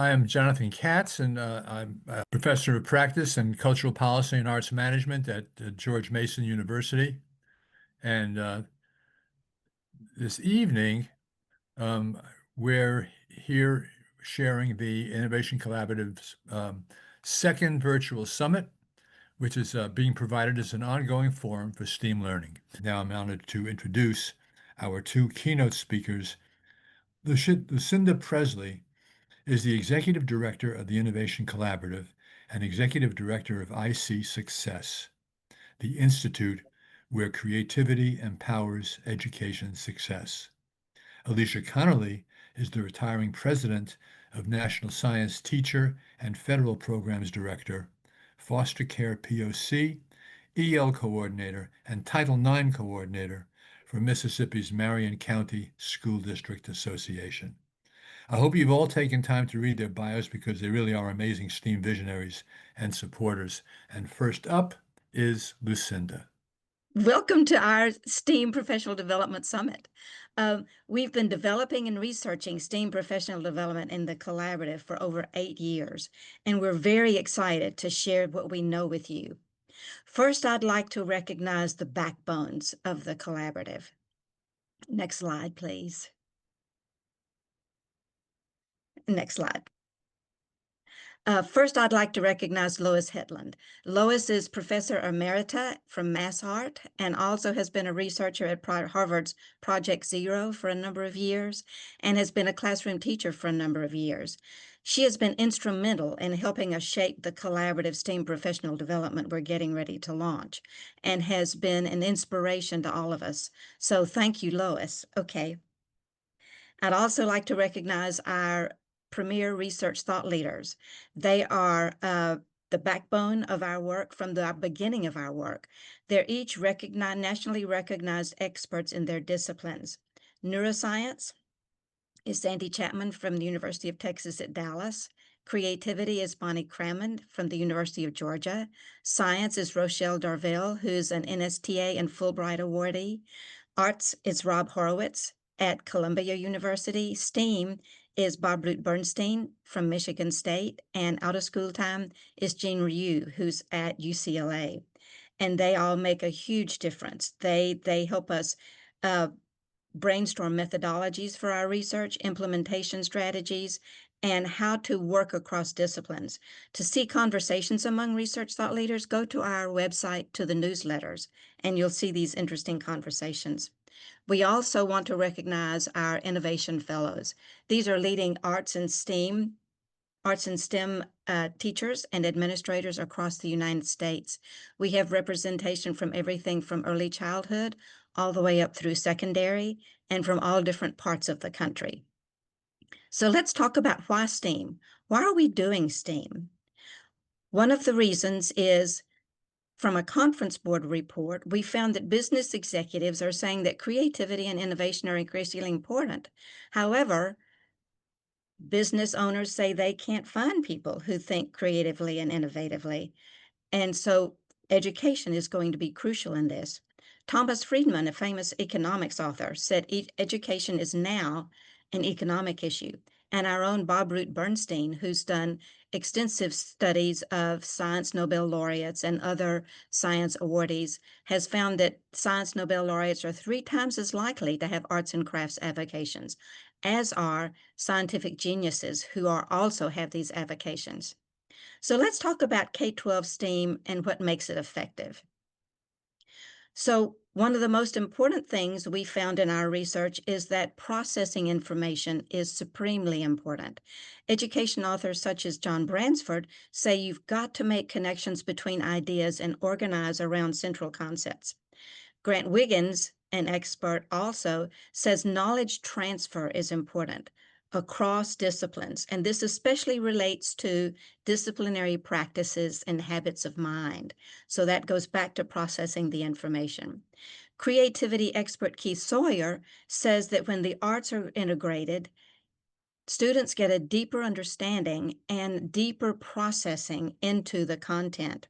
I am Jonathan Katz, and I'm a professor of practice and cultural policy and arts management at George Mason University. And this evening, um, we're here sharing the Innovation Collaborative's second virtual summit, which is being provided as an ongoing forum for STEAM learning. Now I'm honored to introduce our two keynote speakers. Lucinda Presley is the Executive Director of the Innovation Collaborative and Executive Director of IC Success, the institute where creativity empowers education success. Alicia Connolly is the retiring President of National Science Teacher and Federal Programs Director, Foster Care POC, EL Coordinator, and Title IX Coordinator for Mississippi's Marion County School District Association. I hope you've all taken time to read their bios because they really are amazing STEAM visionaries and supporters. And first up is Lucinda. Welcome to our STEAM Professional Development Summit. We've been developing and researching STEAM professional development in the collaborative for over 8 years, and we're very excited to share what we know with you. First, I'd like to recognize the backbones of the collaborative. Next slide, please. Next slide. First, I'd like to recognize Lois Hetland. Lois is Professor Emerita from MassArt and also has been a researcher at Harvard's Project Zero for a number of years and has been a classroom teacher for a number of years. She has been instrumental in helping us shape the collaborative STEAM professional development we're getting ready to launch and has been an inspiration to all of us. So thank you, Lois. Okay. I'd also like to recognize our premier research thought leaders. They are the backbone of our work from the beginning of our work. They're each nationally recognized experts in their disciplines. Neuroscience is Sandy Chapman from the University of Texas at Dallas. Creativity is Bonnie Crammond from the University of Georgia. Science is Rochelle Darvell, who's an NSTA and Fulbright awardee. Arts is Rob Horowitz at Columbia University. STEAM is Bob Root Bernstein from Michigan State, and out of school time is Jean Ryu, who's at UCLA. And they all make a huge difference. They help us brainstorm methodologies for our research, implementation strategies, and how to work across disciplines. To see conversations among research thought leaders, go to our website, to the newsletters, and you'll see these interesting conversations. We also want to recognize our Innovation Fellows. These are leading arts and STEM teachers and administrators across the United States. We have representation from everything from early childhood all the way up through secondary and from all different parts of the country. So let's talk about why STEAM. Why are we doing STEAM? One of the reasons is from a conference board report, we found that business executives are saying that creativity and innovation are increasingly important. However, business owners say they can't find people who think creatively and innovatively. And so education is going to be crucial in this. Thomas Friedman, a famous economics author, said education is now an economic issue. And our own Bob Root Bernstein, who's done extensive studies of science Nobel laureates and other science awardees, has found that science Nobel laureates are 3 times as likely to have arts and crafts avocations, as are scientific geniuses who also have these avocations. So let's talk about K-12 STEAM and what makes it effective. So one of the most important things we found in our research is that processing information is supremely important. Education authors such as John Bransford say you've got to make connections between ideas and organize around central concepts. Grant Wiggins, an expert, also says knowledge transfer is important across disciplines, and this especially relates to disciplinary practices and habits of mind. So that goes back to processing the information. Creativity expert Keith Sawyer says that when the arts are integrated, students get a deeper understanding and deeper processing into the content.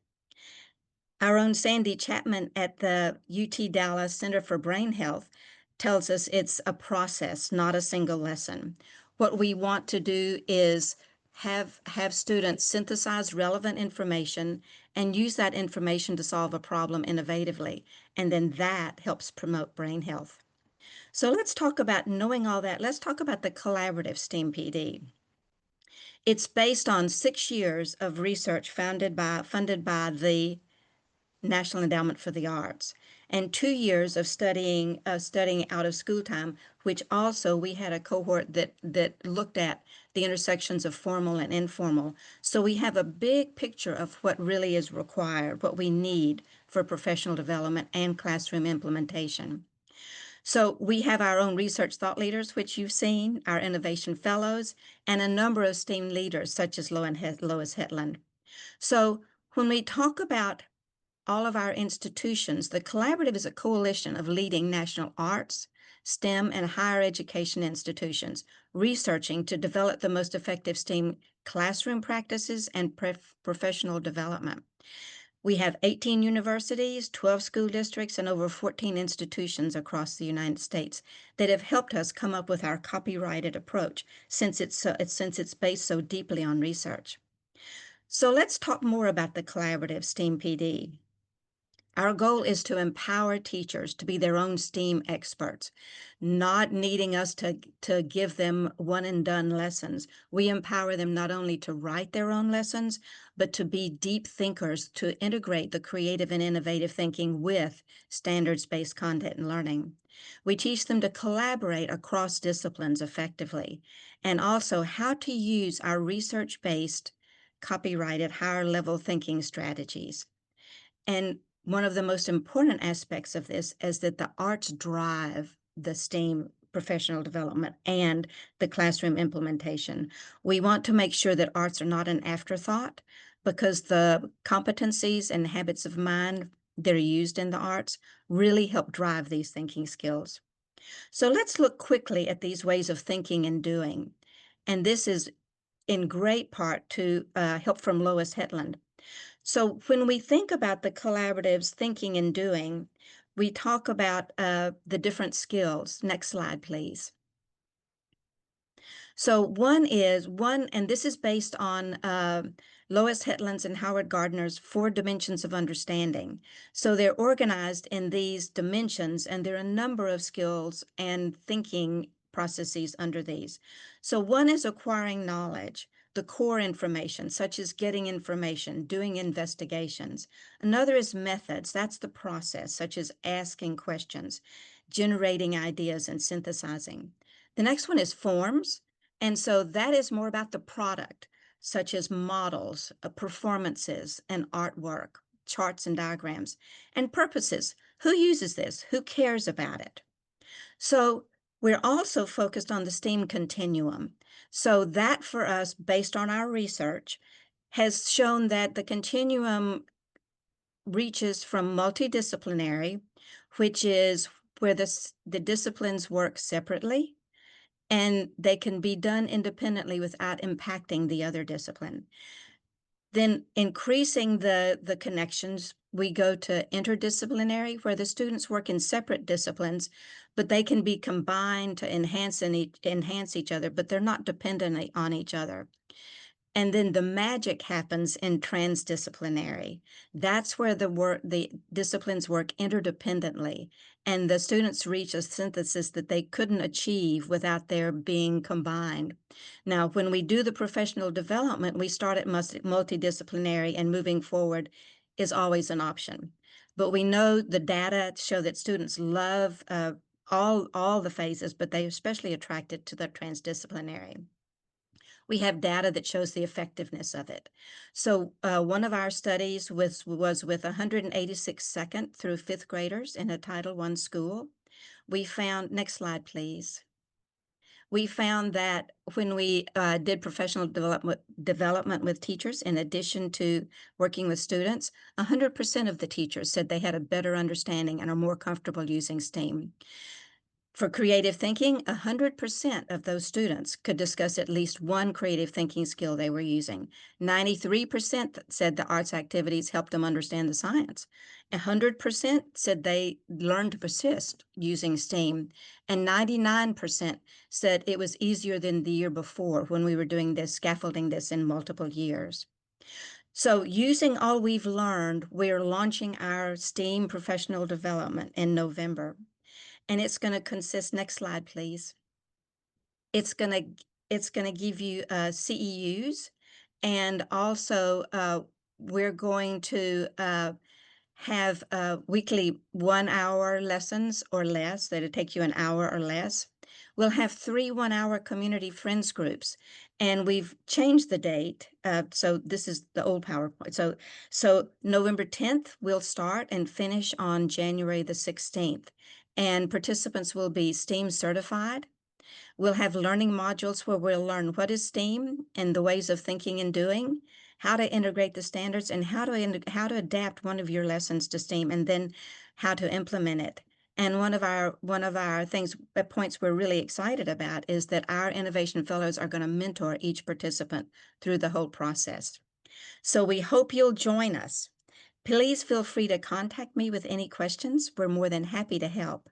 Our own Sandy Chapman at the UT Dallas Center for Brain Health tells us it's a process, not a single lesson. What we want to do is have students synthesize relevant information and use that information to solve a problem innovatively, and then that helps promote brain health. So let's talk about knowing all that. Let's talk about the collaborative STEAM PD. It's based on 6 years of research funded by the National Endowment for the Arts, and 2 years of studying out of school time, which also we had a cohort that looked at the intersections of formal and informal. So we have a big picture of what really is required, what we need for professional development and classroom implementation. So we have our own research thought leaders, which you've seen, our innovation fellows, and a number of STEAM leaders, such as Lois Hetland. So when we talk about all of our institutions, the collaborative is a coalition of leading national arts, STEM, and higher education institutions, researching to develop the most effective STEAM classroom practices and professional development. We have 18 universities, 12 school districts, and over 14 institutions across the United States that have helped us come up with our copyrighted approach since it's based so deeply on research. So let's talk more about the collaborative STEAM PD. Our goal is to empower teachers to be their own STEAM experts, not needing us to give them one and done lessons. We empower them not only to write their own lessons, but to be deep thinkers, to integrate the creative and innovative thinking with standards-based content and learning. We teach them to collaborate across disciplines effectively, and also how to use our research-based, copyrighted, higher level thinking strategies. And one of the most important aspects of this is that the arts drive the STEAM professional development and the classroom implementation. We want to make sure that arts are not an afterthought, because the competencies and habits of mind that are used in the arts really help drive these thinking skills. So let's look quickly at these ways of thinking and doing. And this is in great part to help from Lois Hetland. So when we think about the collaboratives thinking and doing, we talk about the different skills. Next slide, please. So and this is based on Lois Hetland's and Howard Gardner's 4 dimensions of understanding. So they're organized in these dimensions, and there are a number of skills and thinking processes under these. So one is acquiring knowledge, the core information, such as getting information, doing investigations. Another is methods, that's the process, such as asking questions, generating ideas, and synthesizing. The next one is forms. And so that is more about the product, such as models, performances, and artwork, charts and diagrams, and purposes. Who uses this? Who cares about it? So we're also focused on the STEAM continuum. So that for us, based on our research, has shown that the continuum reaches from multidisciplinary, which is where the disciplines work separately, and they can be done independently without impacting the other discipline. Then increasing the connections, we go to interdisciplinary, where the students work in separate disciplines, but they can be combined to enhance each other, but they're not dependent on each other. And then the magic happens in transdisciplinary. That's where the disciplines work interdependently, and the students reach a synthesis that they couldn't achieve without their being combined. Now, when we do the professional development, we start at multidisciplinary, and moving forward is always an option. But we know the data show that students love all the phases, but they're especially attracted to the transdisciplinary. We have data that shows the effectiveness of it. So one of our studies was with 186 second through 5th graders in a Title I school. We found, next slide, please. We found that when we did professional development with teachers, in addition to working with students, 100% of the teachers said they had a better understanding and are more comfortable using STEAM. For creative thinking, 100% of those students could discuss at least one creative thinking skill they were using. 93% said the arts activities helped them understand the science. 100% said they learned to persist using STEAM. And 99% said it was easier than the year before when we were doing this, scaffolding this in multiple years. So, using all we've learned, we're launching our STEAM professional development in November. And it's going to consist, next slide, please. It's going to give you CEUs, and also we're going to have weekly 1 hour lessons or less. That'll take you an hour or less. We'll have 3 1-hour community friends groups, and we've changed the date. So this is the old PowerPoint. So November 10th, we'll start and finish on January the 16th. And participants will be STEAM certified. We'll have learning modules where we'll learn what is STEAM and the ways of thinking and doing, how to integrate the standards, and how to adapt one of your lessons to STEAM, and then how to implement it. And one of our things, points we're really excited about is that our innovation fellows are going to mentor each participant through the whole process. So we hope you'll join us. Please feel free to contact me with any questions. We're more than happy to help.